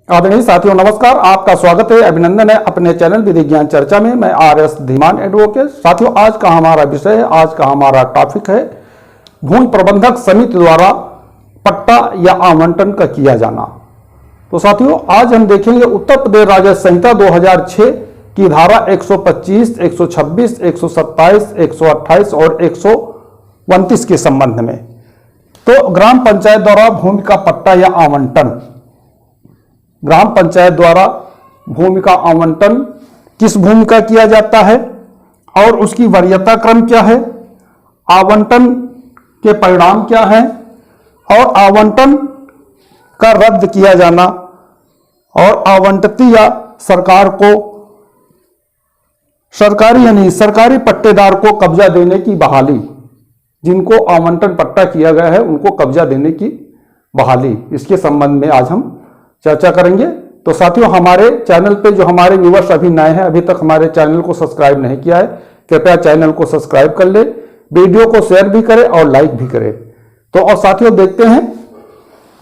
आदरणीय साथियों नमस्कार, आपका स्वागत है, अभिनंदन है अपने चैनल विधि ज्ञान चर्चा में। मैं आर.एस. धीमान एडवोकेट। साथियों, आज का हमारा विषय है, आज का हमारा टॉपिक है भूमि प्रबंधक समिति द्वारा पट्टा या आवंटन का किया जाना। तो साथियों, आज हम देखेंगे उत्तर प्रदेश राजस्व संहिता 2006 की धारा 125, 126, 127, 128 और 129 के संबंध में। तो ग्राम पंचायत द्वारा भूमि का पट्टा या आवंटन, ग्राम पंचायत द्वारा भूमि का आवंटन किस भूमि का किया जाता है और उसकी वरीयता क्रम क्या है, आवंटन के परिणाम क्या है और आवंटन का रद्द किया जाना और आवंटित या सरकार को सरकारी पट्टेदार को कब्जा देने की बहाली, जिनको आवंटन पट्टा किया गया है उनको कब्जा देने की बहाली, इसके संबंध में आज हम चर्चा करेंगे। तो साथियों, हमारे चैनल पे जो हमारे व्यूअर्स अभी नए हैं, अभी तक हमारे चैनल को सब्सक्राइब नहीं किया है, कृपया चैनल को सब्सक्राइब कर ले, वीडियो को शेयर भी करें और लाइक भी करें। तो और साथियों, देखते हैं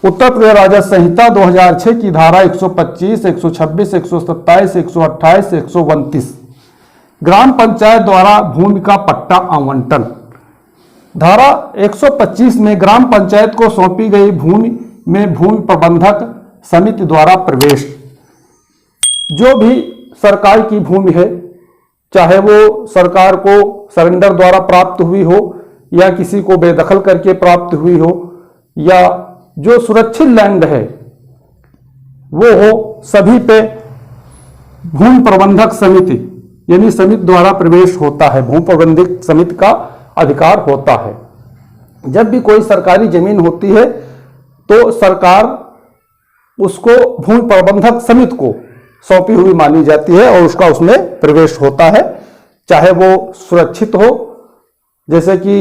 उत्तर प्रदेश राजस्व संहिता 2006 की धारा 125, 126, 127, 128, 129 ग्राम पंचायत द्वारा भूमि का पट्टा आवंटन। धारा 125 में ग्राम पंचायत को सौंपी गई भूमि में भूमि प्रबंधक समिति द्वारा प्रवेश। जो भी सरकार की भूमि है, चाहे वो सरकार को सरेंडर द्वारा प्राप्त हुई हो या किसी को बेदखल करके प्राप्त हुई हो, या जो सुरक्षित लैंड है वो हो, सभी पे भूमि प्रबंधक समिति यानी समिति द्वारा प्रवेश होता है, भूमि प्रबंधक समिति का अधिकार होता है। जब भी कोई सरकारी जमीन होती है तो सरकार उसको भूमि प्रबंधक समिति को सौंपी हुई मानी जाती है और उसका उसमें प्रवेश होता है, चाहे वो सुरक्षित हो, जैसे कि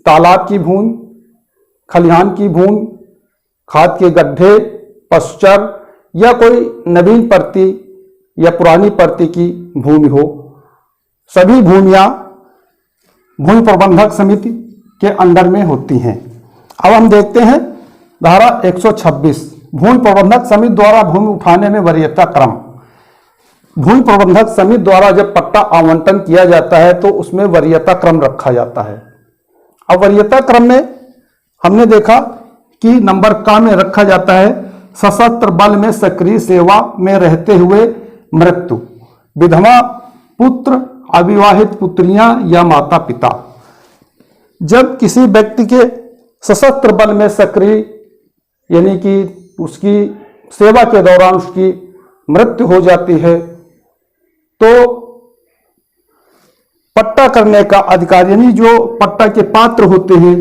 तालाब की भूमि, खलिहान की भूमि, खाद के गड्ढे, पशुचर या कोई नवीन प्रति या पुरानी प्रति की भूमि हो, सभी भूमियां भूमि प्रबंधक समिति के अंडर में होती हैं। अब हम देखते हैं धारा 126 भूमि प्रबंधक समिति द्वारा भूमि उठाने में वरीयता क्रम। भूमि प्रबंधक समिति द्वारा जब पट्टा आवंटन किया जाता है तो उसमें वरीयता क्रम रखा जाता है। अब वरीयता क्रम में हमने देखा कि नंबर का में रखा जाता है सशस्त्र बल में सक्रिय सेवा में रहते हुए मृत्यु, विधवा पुत्र, अविवाहित पुत्रियां या माता पिता। जब किसी व्यक्ति के सशस्त्र बल में सक्रिय यानी कि उसकी सेवा के दौरान उसकी मृत्यु हो जाती है तो पट्टा करने का अधिकार, यानी जो पट्टा के पात्र होते हैं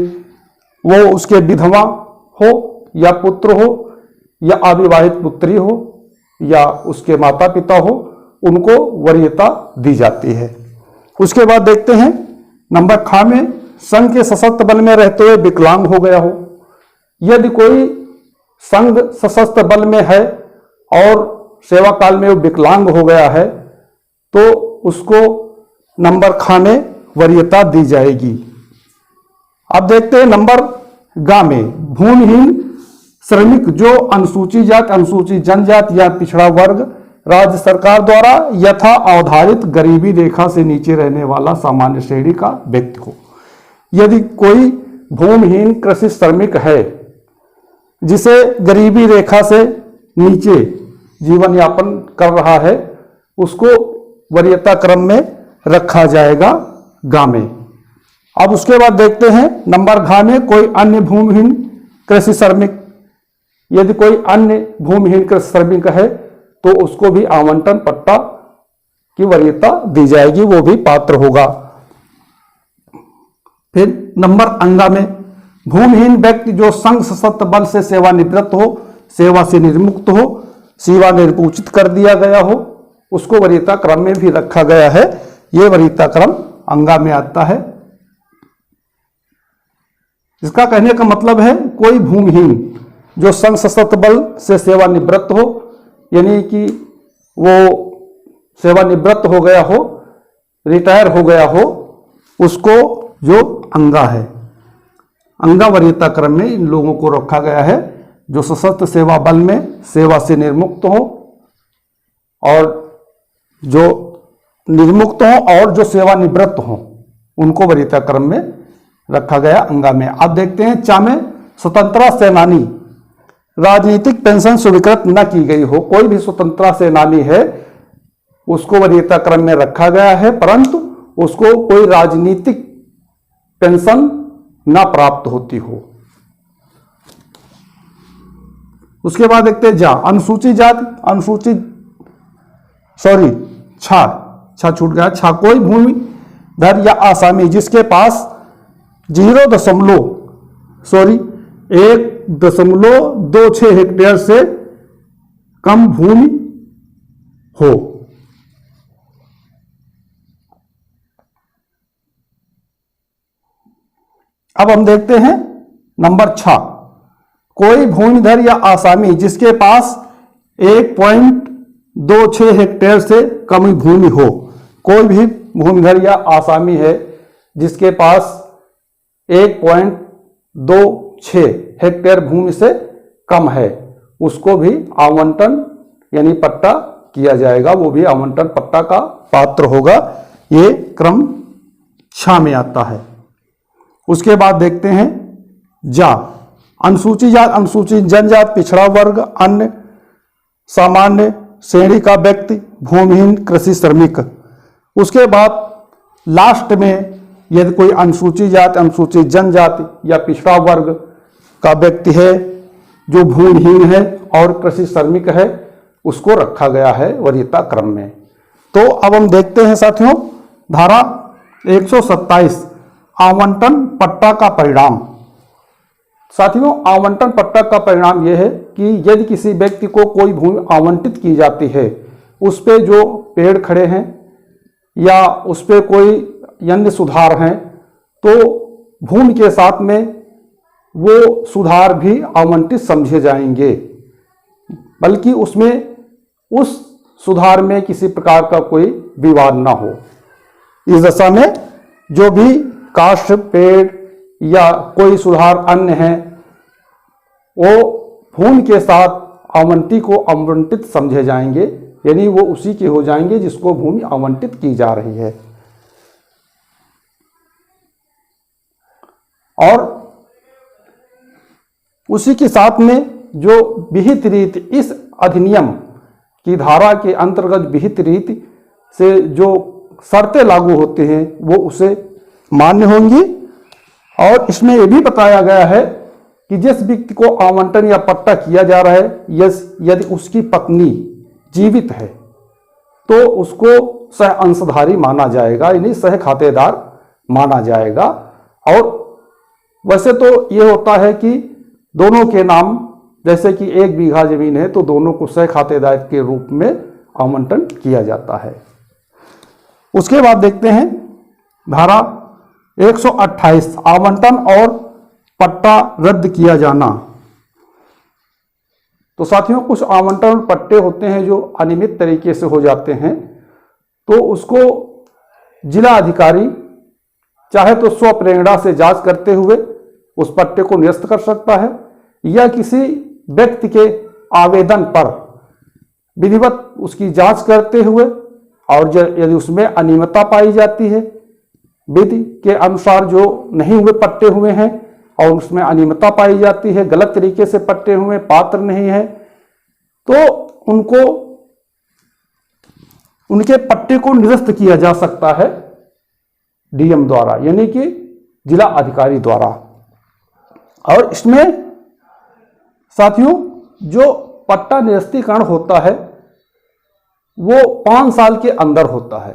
वो उसके विधवा हो या पुत्र हो या अविवाहित पुत्री हो या उसके माता पिता हो, उनको वरीयता दी जाती है। उसके बाद देखते हैं नंबर ख में संघ के सशस्त्र बल में रहते हुए विकलांग हो गया हो। यदि कोई संघ सशस्त्र बल में है और सेवा काल में वो विकलांग हो गया है तो उसको नंबर ख में वरीयता दी जाएगी। अब देखते हैं नंबर ग में भूमिहीन श्रमिक जो अनुसूचित जाति, अनुसूचित जनजाति या पिछड़ा वर्ग राज्य सरकार द्वारा यथा अवधारित गरीबी रेखा से नीचे रहने वाला सामान्य श्रेणी का व्यक्ति हो। यदि कोई भूमिहीन कृषि श्रमिक है जिसे गरीबी रेखा से नीचे जीवन यापन कर रहा है, उसको वरीयता क्रम में रखा जाएगा ग में। अब उसके बाद देखते हैं नंबर घ में कोई अन्य भूमिहीन कृषि श्रमिक। यदि कोई अन्य भूमिहीन कृषि श्रमिक है तो उसको भी आवंटन पट्टा की वरीयता दी जाएगी, वो भी पात्र होगा। फिर नंबर अंगा में भूमिहीन व्यक्ति जो संघ सशस्त्र बल से सेवानिवृत्त हो, सेवा से निर्मुक्त हो, सेवा निर्पूचित कर दिया गया हो, उसको वरीयता क्रम में भी रखा गया है। ये वरीयता क्रम अंगा में आता है। इसका कहने का मतलब है कोई भूमिहीन जो संघ सशस्त्र बल से सेवानिवृत्त हो, यानी कि वो सेवानिवृत्त हो गया हो, रिटायर हो गया हो, उसको जो अंगा है, अंगा वरीयता क्रम में इन लोगों को रखा गया है। जो सशस्त्र सेवा बल में सेवा से निर्मुक्त हो और जो निर्मुक्त हो और जो सेवानिवृत्त हो उनको वरीयता क्रम में रखा गया अंगा में। अब देखते हैं चा में स्वतंत्रता सेनानी, राजनीतिक पेंशन स्वीकृत न की गई हो, कोई भी स्वतंत्रता सेनानी है उसको वरीयता क्रम में रखा गया है परंतु उसको कोई राजनीतिक पेंशन न प्राप्त होती हो। उसके बाद देखते हैं जा अनुसूचित जाति, अनुसूचित छा छूट गया, छा कोई भूमिधर या आसामी जिसके पास 1.26 हेक्टेयर से कम भूमि हो। अब हम देखते हैं नंबर 6, कोई भूमिधर या आसामी जिसके पास 1.26 हेक्टेयर से कम भूमि हो। कोई भी भूमिधर या आसामी है जिसके पास 1.26 हेक्टेयर भूमि से कम है उसको भी आवंटन यानी पट्टा किया जाएगा, वो भी आवंटन पट्टा का पात्र होगा। ये क्रम 6 में आता है। उसके बाद देखते हैं जा अनुसूचित जात, अनुसूचित जनजाति, पिछड़ा वर्ग, अन्य सामान्य श्रेणी का व्यक्ति, भूमिहीन, कृषि श्रमिक। उसके बाद लास्ट में यदि कोई अनुसूचित जाति, अनुसूचित जनजाति या पिछड़ा वर्ग का व्यक्ति है जो भूमिहीन है और कृषि श्रमिक है उसको रखा गया है वरीयता क्रम में। तो अब हम देखते हैं साथियों धारा 127 आवंटन पट्टा का परिणाम। साथियों आवंटन पट्टा का परिणाम यह है कि यदि किसी व्यक्ति को कोई भूमि आवंटित की जाती है, उस पे जो पेड़ खड़े हैं या उस पे कोई अन्य सुधार हैं तो भूमि के साथ में वो सुधार भी आवंटित समझे जाएंगे, बल्कि उसमें उस सुधार में किसी प्रकार का कोई विवाद ना हो। इस दशा में जो भी काष्ठ, पेड़ या कोई सुधार अन्य है वो भूमि के साथ आवंटी को आवंटित समझे जाएंगे, यानी वो उसी के हो जाएंगे जिसको भूमि आवंटित की जा रही है। और उसी के साथ में जो विहित रीति इस अधिनियम की धारा के अंतर्गत विहित रीति से जो शर्तें लागू होते हैं वो उसे मान्य होंगी। और इसमें यह भी बताया गया है कि जिस व्यक्ति को आवंटन या पट्टा किया जा रहा है यदि उसकी पत्नी जीवित है तो उसको सह अंशधारी माना जाएगा, यानी सह खातेदार माना जाएगा। और वैसे तो ये होता है कि दोनों के नाम, जैसे कि 1 बीघा जमीन है तो दोनों को सह खातेदार के रूप में आवंटन किया जाता है। उसके बाद देखते हैं धारा 128 आवंटन और पट्टा रद्द किया जाना। तो साथियों कुछ आवंटन और पट्टे होते हैं जो अनियमित तरीके से हो जाते हैं तो उसको जिला अधिकारी चाहे तो स्वप्रेरणा से जांच करते हुए उस पट्टे को निरस्त कर सकता है या किसी व्यक्ति के आवेदन पर विधिवत उसकी जांच करते हुए और यदि उसमें अनियमितता पाई जाती है, विधि के अनुसार जो नहीं हुए पट्टे हुए हैं और उसमें अनियमितता पाई जाती है, गलत तरीके से पट्टे हुए पात्र नहीं है, तो उनके पट्टे को निरस्त किया जा सकता है डीएम द्वारा, यानी कि जिला अधिकारी द्वारा। और इसमें साथियों जो पट्टा निरस्तीकरण होता है वो 5 साल के अंदर होता है।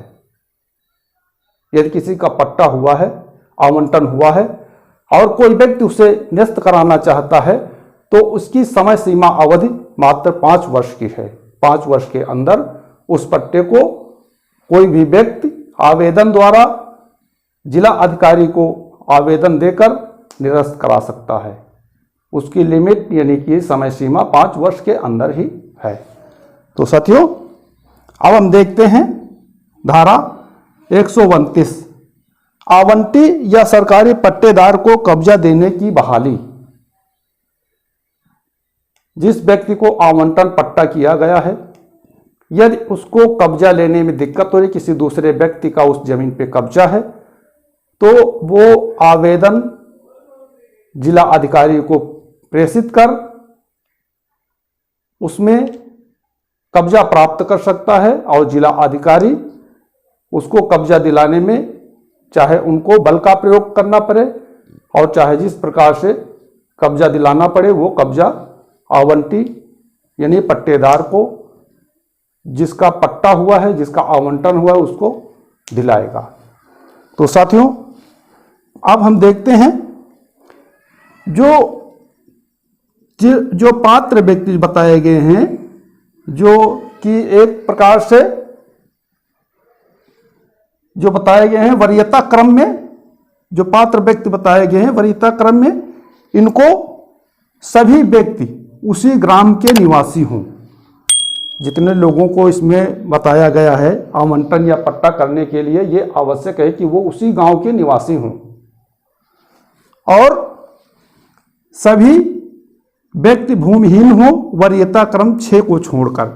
यदि किसी का पट्टा हुआ है, आवंटन हुआ है और कोई व्यक्ति उसे निरस्त कराना चाहता है तो उसकी समय सीमा अवधि मात्र 5 वर्ष की है। 5 वर्ष के अंदर उस पट्टे को कोई भी व्यक्ति आवेदन द्वारा जिला अधिकारी को आवेदन देकर निरस्त करा सकता है। उसकी लिमिट यानी कि समय सीमा 5 वर्ष के अंदर ही है। तो साथियों अब हम देखते हैं धारा 129 आवंटी या सरकारी पट्टेदार को कब्जा देने की बहाली। जिस व्यक्ति को आवंटन पट्टा किया गया है, यदि उसको कब्जा लेने में दिक्कत हो रही, किसी दूसरे व्यक्ति का उस जमीन पे कब्जा है, तो वो आवेदन जिला अधिकारी को प्रेषित कर उसमें कब्जा प्राप्त कर सकता है और जिला अधिकारी उसको कब्जा दिलाने में चाहे उनको बल का प्रयोग करना पड़े और चाहे जिस प्रकार से कब्जा दिलाना पड़े, वो कब्जा आवंटी यानी पट्टेदार को, जिसका पट्टा हुआ है, जिसका आवंटन हुआ है, उसको दिलाएगा। तो साथियों, अब हम देखते हैं जो पात्र व्यक्ति बताए गए हैं, जो कि एक प्रकार से जो बताए गए हैं वरीयता क्रम में, जो पात्र व्यक्ति बताए गए हैं वरीयता क्रम में, इनको सभी व्यक्ति उसी ग्राम के निवासी हों। जितने लोगों को इसमें बताया गया है आवंटन या पट्टा करने के लिए, ये आवश्यक है कि वो उसी गांव के निवासी हों और सभी व्यक्ति भूमिहीन हों वरीयता क्रम 6 को छोड़कर।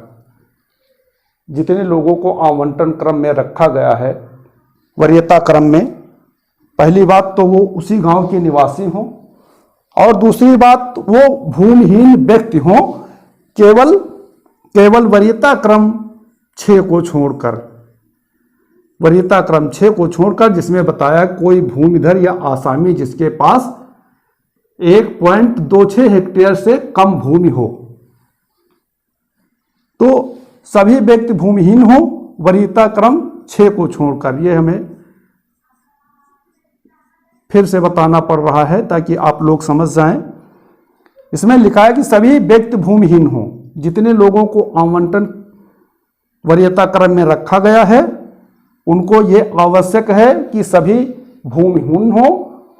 जितने लोगों को आवंटन क्रम में रखा गया है वरीयता क्रम में, पहली बात तो वो उसी गांव के निवासी हों और दूसरी बात वो भूमिहीन व्यक्ति हों, केवल वरीयता क्रम 6 को छोड़कर, वरीयता क्रम 6 को छोड़कर, जिसमें बताया कोई भूमिधर या आसामी जिसके पास 1.26 हेक्टेयर से कम भूमि हो, तो सभी व्यक्ति भूमिहीन हो वरीयता क्रम 6 को छोड़कर। ये हमें फिर से बताना पड़ रहा है ताकि आप लोग समझ जाएं। इसमें लिखा है कि सभी व्यक्ति भूमिहीन हो। जितने लोगों को आवंटन वरीयता क्रम में रखा गया है उनको ये आवश्यक है कि सभी भूमिहीन हो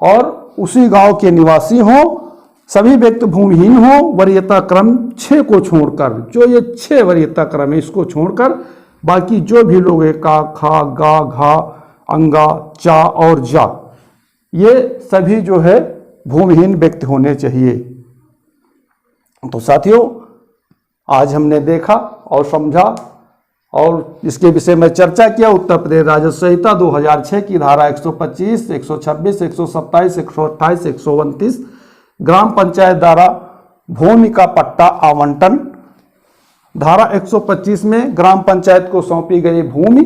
और उसी गांव के निवासी हो। सभी व्यक्ति भूमिहीन हो वरीयता क्रम 6 को छोड़कर, जो ये 6 वरीयता क्रम है इसको छोड़कर बाकी जो भी लोग है का, खा, गा, घा, अंगा, चा और जा, ये सभी जो है भूमिहीन व्यक्ति होने चाहिए। तो साथियों, आज हमने देखा और समझा और इसके विषय में चर्चा किया उत्तर प्रदेश राजस्व संहिता 2006 की धारा 125, 126, 127, 128, 129 ग्राम पंचायत द्वारा भूमि का पट्टा आवंटन। धारा 125 में ग्राम पंचायत को सौंपी गई भूमि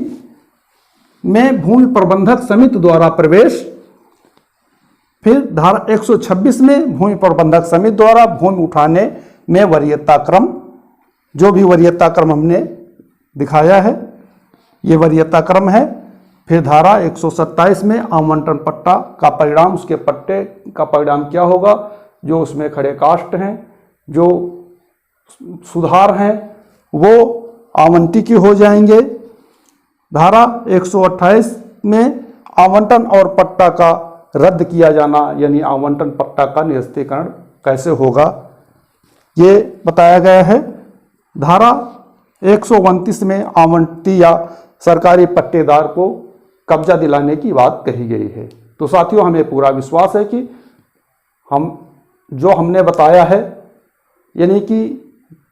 में भूमि प्रबंधक समिति द्वारा प्रवेश। फिर धारा 126 में भूमि प्रबंधक समिति द्वारा भूमि उठाने में वरीयता क्रम, जो भी वरीयता क्रम हमने दिखाया है ये वरीयता क्रम है। फिर धारा 127 में आवंटन पट्टा का परिणाम, उसके पट्टे का परिणाम क्या होगा, जो उसमें खड़े कास्ट हैं, जो सुधार हैं, वो आवंटित हो जाएंगे। धारा 128 में आवंटन और पट्टा का रद्द किया जाना, यानी आवंटन पट्टा का निरस्तीकरण कैसे होगा, ये बताया गया है। धारा 129 में आवंटी या सरकारी पट्टेदार को कब्जा दिलाने की बात कही गई है। तो साथियों, हमें पूरा विश्वास है कि हमने बताया है, यानी कि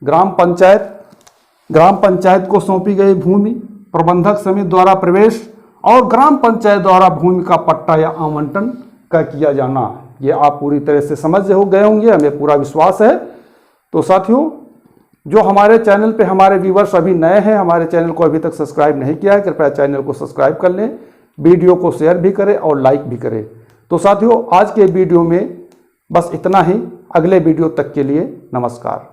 ग्राम पंचायत को सौंपी गई भूमि, प्रबंधक समिति द्वारा प्रवेश और ग्राम पंचायत द्वारा भूमि का पट्टा या आवंटन का किया जाना, ये आप पूरी तरह से समझ हो गए होंगे, हमें पूरा विश्वास है। तो साथियों, जो हमारे चैनल पे हमारे व्यूवर्स अभी नए हैं, हमारे चैनल को अभी तक सब्सक्राइब नहीं किया है, कृपया चैनल को सब्सक्राइब कर लें, वीडियो को शेयर भी करें और लाइक भी करें। तो साथियों, आज के वीडियो में बस इतना ही। अगले वीडियो तक के लिए नमस्कार।